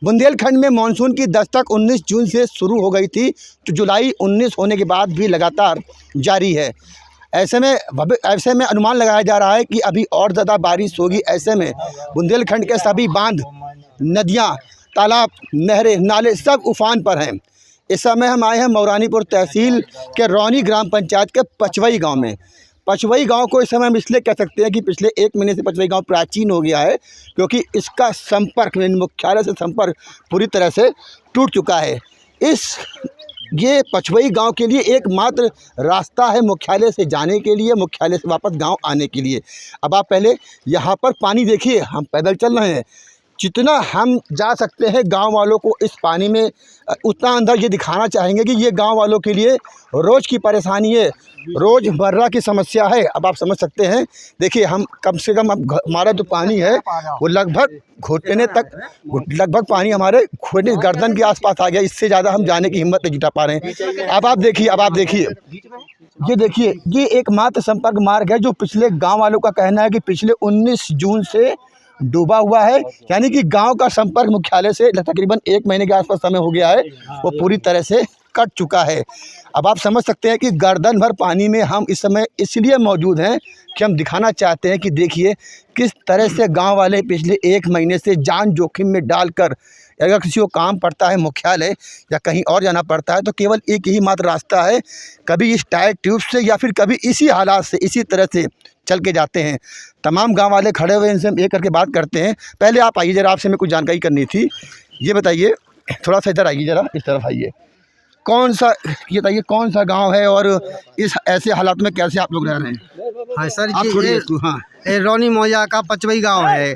बुंदेलखंड में मानसून की दस्तक 19 जून से शुरू हो गई थी, तो जुलाई 19 होने के बाद भी लगातार जारी है। ऐसे में अनुमान लगाया जा रहा है कि अभी और ज़्यादा बारिश होगी। ऐसे में बुंदेलखंड के सभी बांध, नदियां, तालाब, नहरें, नाले सब उफान पर हैं। इस समय हम आए हैं मौरानीपुर तहसील के रौनी ग्राम पंचायत के पचवई गांव में। पचवई गांव को इस समय हम इसलिए कह सकते हैं कि पिछले 1 महीने से पचवई गांव प्राचीन हो गया है, क्योंकि इसका संपर्क मुख्यालय से संपर्क पूरी तरह से टूट चुका है। ये पचवई गांव के लिए एकमात्र रास्ता है मुख्यालय से जाने के लिए, मुख्यालय से वापस गांव आने के लिए। अब आप पहले यहाँ पर पानी देखिए, हम पैदल चल रहे हैं, जितना हम जा सकते हैं गांव वालों को इस पानी में उतना अंदर ये दिखाना चाहेंगे कि ये गांव वालों के लिए रोज़ की परेशानी है, रोज़मर्रा की समस्या है। अब आप समझ सकते हैं, देखिए हम कम से कम अब हमारा जो पानी है वो लगभग घुटने तक, लगभग पानी हमारे घुटने गर्दन के आसपास आ गया। इससे ज़्यादा हम जाने की हिम्मत नहीं जुटा पा रहे हैं। अब आप देखिए, ये एकमात्र संपर्क मार्ग है जो पिछले गाँव वालों का कहना है कि पिछले 19 जून से डूबा हुआ है। यानी कि गांव का संपर्क मुख्यालय से तकरीबन 1 महीने के आसपास समय हो गया है, वो पूरी तरह से कट चुका है। अब आप समझ सकते हैं कि गर्दन भर पानी में हम इस समय इसलिए मौजूद हैं कि हम दिखाना चाहते हैं कि देखिए किस तरह से गांव वाले पिछले 1 महीने से जान जोखिम में डालकर, अगर किसी को काम पड़ता है मुख्यालय या कहीं और जाना पड़ता है तो केवल एक ही मात्र रास्ता है, कभी इस टायर ट्यूब से या फिर कभी इसी हालात से, इसी तरह से चल के जाते हैं। तमाम गांव वाले खड़े हुए, इनसे हम एक करके बात करते हैं। पहले आप आइए ज़रा, आपसे मैं कुछ जानकारी करनी थी। ये बताइए, थोड़ा सा इधर आइए, ज़रा इस तरफ आइए। ये बताइए कौन सा गांव है और इस ऐसे हालात में कैसे आप लोग रह रहे हैं? हाँ सर आप जी, ये रौनी मौजा का पचवई गांव है।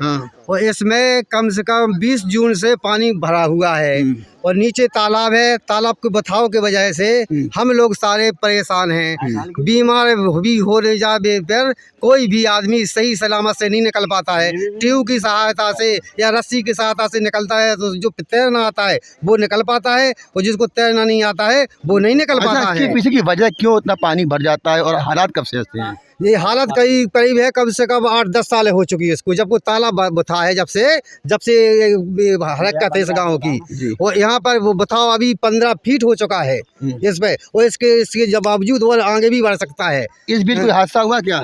और इसमें कम से कम 20 जून से पानी भरा हुआ है और नीचे तालाब है। तालाब के बहाव की वजह से हम लोग सारे परेशान हैं। बीमार भी हो जाने पर कोई भी आदमी सही सलामत से नहीं निकल पाता है। ट्यूब की सहायता से या रस्सी की सहायता से निकलता है, तो जो तैरना आता है वो निकल पाता है और जिसको तैरना नहीं आता है वो नहीं निकल पाता है। इसके पीछे की वजह क्यों इतना पानी भर जाता है और हालात कब से ऐसे हैं? ये हालत करीब है, कम से कम 8-10 साल हो चुकी है इसको, जब वो तालाब बथा है, जब से हरकत है इस गाँव की। और यहाँ पर वो बथाव अभी 15 फीट हो चुका है इसमें, और इसके बावजूद वो आगे भी बढ़ सकता है। इस बीच कोई हादसा हुआ क्या?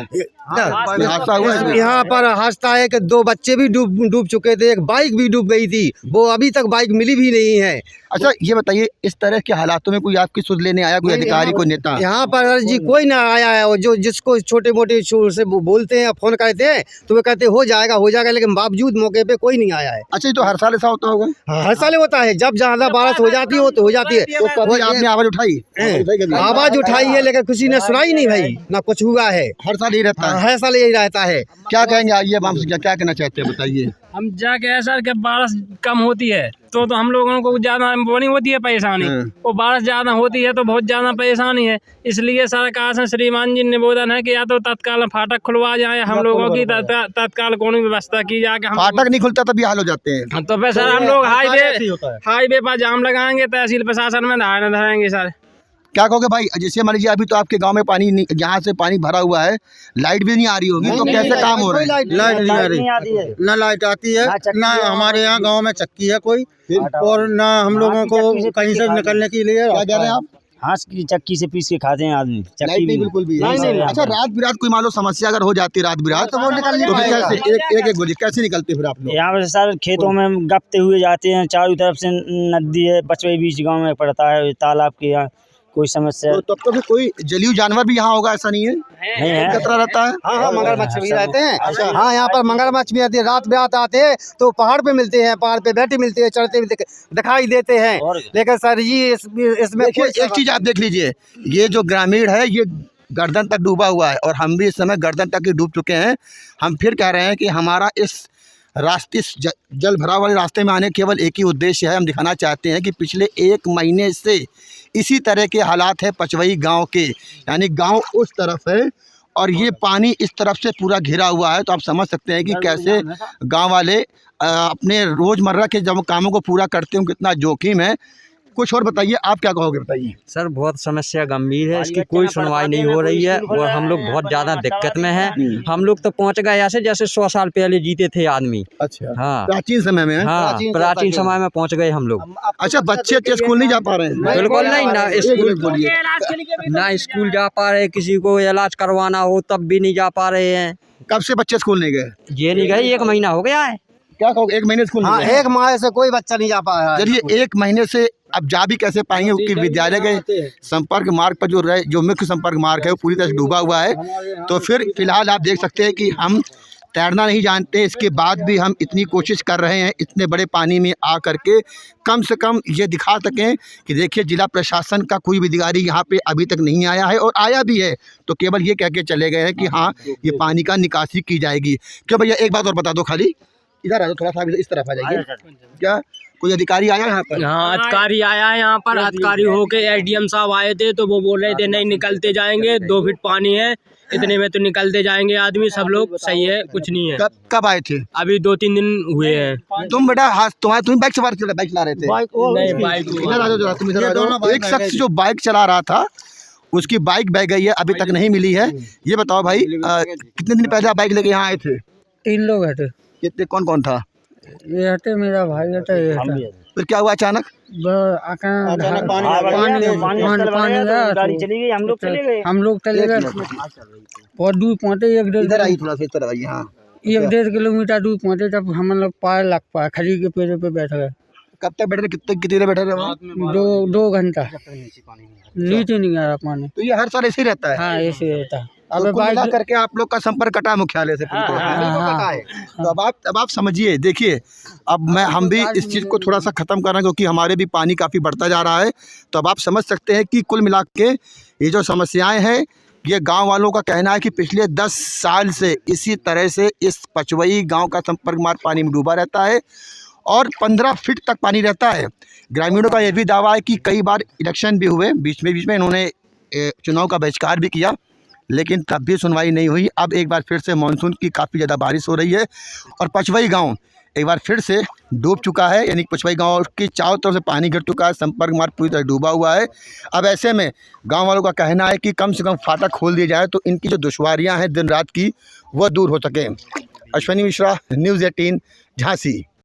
हादसा हुआ यहाँ पर हादसा है कि 2 बच्चे भी डूब चुके थे, एक बाइक भी डूब गई थी, वो अभी तक बाइक मिली भी नहीं है। अच्छा ये बताइए, इस तरह के हालातों में कोई आपकी सुध लेने आया, कोई अधिकारी, कोई नेता? यहाँ पर जी कोई ना आया है। और जो जिसको छोटे मोटे से बोलते हैं, फोन करते हैं, तो वे कहते हो जाएगा, लेकिन बावजूद मौके पे कोई नहीं आया है। अच्छा, ये तो हर साल ऐसा होता होगा? हर साल होता है, जब ज्यादा बारिश हो जाती हो तो हो जाती है। तो कभी आपने आवाज उठाई? आवाज उठाई है, लेकिन किसी ने सुनाई नहीं भाई, ना कुछ हुआ है। हर साल यही रहता है? हर साल यही रहता है। क्या कहेंगे, आइए क्या कहना चाहते हैं, बताइए। हम जाके ऐसा कि बारिश कम होती है तो हम लोगों को ज़्यादा वो नहीं होती है परेशानी, और बारिश ज़्यादा होती है तो बहुत ज़्यादा परेशानी है। इसलिए सरकार से श्रीमान जी निवेदन है कि या तो तत्काल फाटक खुलवा जाए, हम लोगों की तत्काल कोई व्यवस्था की जाए। फाटक नहीं खुलता तभी हाल हो जाते हैं। तो फिर सर हम लोग हाईवे पर जाम लगाएंगे, तहसील प्रशासन में धारणा धरेंगे सर। क्या कहोगे भाई? जैसे मान लीजिए अभी तो आपके गांव में पानी, यहाँ से पानी भरा हुआ है, लाइट भी नहीं आ रही होगी, तो कैसे काम हो रहा है? लाइट नहीं आ रही, ना लाइट आती है, ना हमारे यहाँ गांव में चक्की है कोई, और ना हम लोगों को कहीं से निकलने के लिए। क्या कह रहे हैं आप? हाथ की चक्की से पीस के खाते हैं आदमी। लाइट नहीं बिल्कुल भी? अच्छा, रात बिरात कोई मान लो समस्या अगर हो जाती है, रात बिरात, तो वो निकलने कैसे निकलते फिर आप लोग? यहाँ पे सर खेतों में गपते हुए जाते हैं, चारों तरफ से नदी है, पचवई बीच गांव में पड़ता है, तालाब के यहाँ कोई समस्या। तो तब तो फिर कोई जलीय जानवर भी यहाँ होगा, ऐसा नहीं है? नहीं है, खतरा रहता है। हाँ, मगरमच्छ भी रहते हैं। हाँ, यहाँ पर मगरमच्छ भी आते हैं, रात में आते हैं तो पहाड़ पे मिलते हैं, पहाड़ पे बैठे मिलते हैं, चढ़ते दिखाई देते हैं। लेकिन सर जी इसमें एक चीज आप देख लीजिए, ये जो ग्रामीण है ये गर्दन तक डूबा हुआ है, और हम भी इस समय गर्दन तक ही डूब चुके हैं। हम फिर कह रहे हैं कि हमारा इस रास्ते जल भरा वाले रास्ते में आने केवल एक ही उद्देश्य है, हम दिखाना चाहते हैं कि पिछले 1 महीने से इसी तरह के हालात है पचवई गांव के। यानी गांव उस तरफ है और ये पानी इस तरफ से पूरा घिरा हुआ है, तो आप समझ सकते हैं कि कैसे गांव वाले अपने रोज़मर्रा के जब कामों को पूरा करते हैं, कितना जोखिम है। कुछ और बताइए, आप क्या कहोगे, बताइए। सर बहुत समस्या गंभीर है, इसकी कोई सुनवाई नहीं हो रही है और हम लोग बहुत ज़्यादा दिक्कत में हैं। हम लोग तो पहुंच गए ऐसे जैसे 100 साल पहले जीते थे आदमी। अच्छा, हाँ प्राचीन समय में है? हाँ, प्राचीन समय में पहुंच गए हम लोग। अच्छा, बच्चे स्कूल नहीं जा पा रहे हैं? बिल्कुल नहीं, ना स्कूल बोलिए। ना स्कूल जा पा रहे, किसी को इलाज करवाना हो तब भी नहीं जा पा रहे हैं। कब से बच्चे स्कूल नहीं गए? ये नहीं गए, 1 महीना हो गया है। क्या कहोगे, 1 महीने स्कूल हाँ, नहीं गए? 1 माह से कोई बच्चा नहीं जा पा रहा है। चलिए, 1 महीने से अब जा भी कैसे पाएंगे, क्योंकि विद्यालय के संपर्क मार्ग पर जो मुख्य संपर्क मार्ग है वो पूरी तरह से डूबा हुआ है। तो फिर फिलहाल आप देख सकते हैं कि हम तैरना नहीं जानते, इसके बाद भी हम इतनी कोशिश कर रहे हैं इतने बड़े पानी में आ करके कम से कम ये दिखा सकें कि देखिए जिला प्रशासन का कोई भी अधिकारी यहाँ पे अभी तक नहीं आया है, और आया भी है तो केवल ये कह के चले गए हैं कि हाँ ये पानी का निकासी की जाएगी। क्यों भैया, एक बात और बता दो, खाली इधर आ जाओ, थोड़ा सा इस तरफ आ जाइए। क्या कोई अधिकारी आया यहाँ पर? हाँ, अधिकारी आया है यहाँ पर। अधिकारी होके एडीएम साहब आए थे तो वो बोल रहे थे नहीं निकलते जाएंगे, 2 फीट पानी है, इतने में तो निकलते जाएंगे आदमी, सब लोग सही है, कुछ नहीं है। कब आए थे? अभी 2-3 दिन हुए हैं। तुम बेटा तुम बाइक चला रहे थे? नहीं, बाइक इधर आ जाओ, तुम इधर आ जाओ। एक शख्स जो बाइक चला रहा था उसकी बाइक बह गई है, अभी तक नहीं मिली है। ये बताओ भाई, कितने दिन पहले आप बाइक लेके यहाँ आए थे? 3 लोग हटे। कितने, कौन कौन था? ये हटे, मेरा भाई हटे, ये हटे। फिर क्या हुआ अचानक? गाड़ी चली गई, हम लोग चले गए। हम लोग चले गए, बहुत दूर पहुँचे, 1-1.5 इधर आई, थोड़ा सा इस तरफ आइए। हाँ, 1-1.5 किलोमीटर दूर पहुँचे, तब हम लोग पार लग पाए, खड़ी के पेड़ पे बैठ गए। कब तक बैठे थे, कितनी देर बैठे थे वहाँ? 2 घंटा नीचे नहीं आ रहा पानी। तो ये हर साल ऐसे ही रहता है? हाँ, ऐसे रहता है। अब कुल मिला करके आप लोग का संपर्क कटा है मुख्यालय से पूरी तरह से। तो अब आप समझिए, देखिए अब हम भी इस चीज़ को थोड़ा सा ख़त्म कर रहे हैं क्योंकि हमारे भी पानी काफ़ी बढ़ता जा रहा है। तो अब आप समझ सकते हैं कि कुल मिला के ये जो समस्याएं हैं, ये गांव वालों का कहना है कि पिछले 10 साल से इसी तरह से इस पचवई गांव का संपर्क मार्ग पानी में डूबा रहता है और 15 फीट तक पानी रहता है। ग्रामीणों का यह भी दावा है कि कई बार इलेक्शन भी हुए, बीच में इन्होंने चुनाव का बहिष्कार भी किया, लेकिन तब भी सुनवाई नहीं हुई। अब एक बार फिर से मानसून की काफ़ी ज़्यादा बारिश हो रही है और पचवई गांव एक बार फिर से डूब चुका है, यानी पचवई गांव की चारों तरफ से पानी गिर चुका है, संपर्क मार्ग पूरी तरह डूबा हुआ है। अब ऐसे में गांव वालों का कहना है कि कम से कम फाटक खोल दिया जाए तो इनकी जो दुश्वारियां हैं दिन रात की वह दूर हो सकें। अश्विनी मिश्रा, न्यूज़ 18, झांसी।